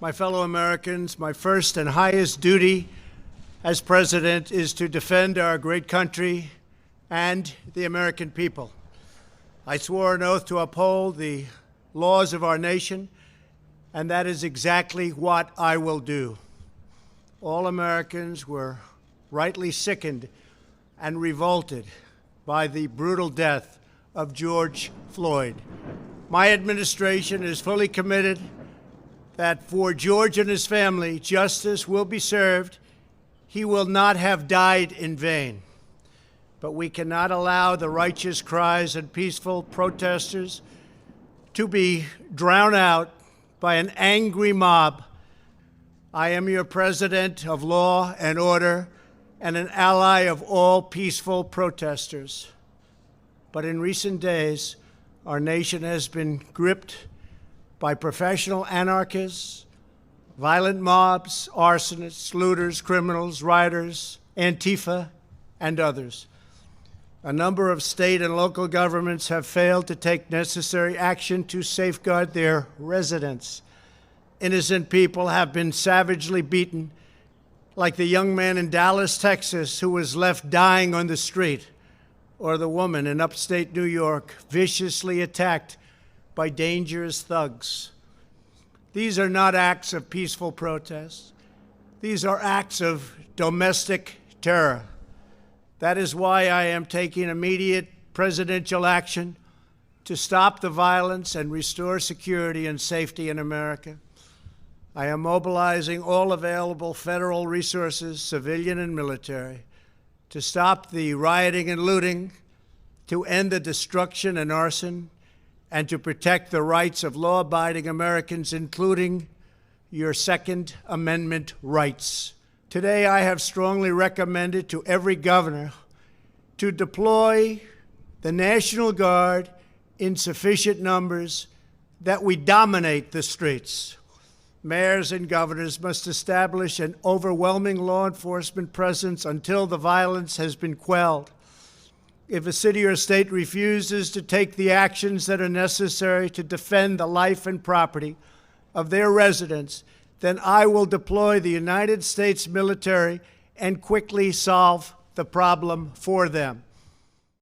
My fellow Americans, my first and highest duty as president is to defend our great country and the American people. I swore an oath to uphold the laws of our nation, and that is exactly what I will do. All Americans were rightly sickened and revolted by the brutal death of George Floyd. My administration is fully committed that for George and his family, justice will be served. He will not have died in vain. But we cannot allow the righteous cries and peaceful protesters to be drowned out by an angry mob. I am your president of law and order and an ally of all peaceful protesters. But in recent days, our nation has been gripped by professional anarchists, violent mobs, arsonists, looters, criminals, rioters, Antifa, and others. A number of state and local governments have failed to take necessary action to safeguard their residents. Innocent people have been savagely beaten, like the young man in Dallas, Texas, who was left dying on the street, or the woman in upstate New York viciously attacked by dangerous thugs. These are not acts of peaceful protest. These are acts of domestic terror. That is why I am taking immediate presidential action to stop the violence and restore security and safety in America. I am mobilizing all available federal resources, civilian and military, to stop the rioting and looting, to end the destruction and arson, and to protect the rights of law-abiding Americans, including your Second Amendment rights. Today, I have strongly recommended to every governor to deploy the National Guard in sufficient numbers that we dominate the streets. Mayors and governors must establish an overwhelming law enforcement presence until the violence has been quelled. If a city or state refuses to take the actions that are necessary to defend the life and property of their residents, then I will deploy the United States military and quickly solve the problem for them.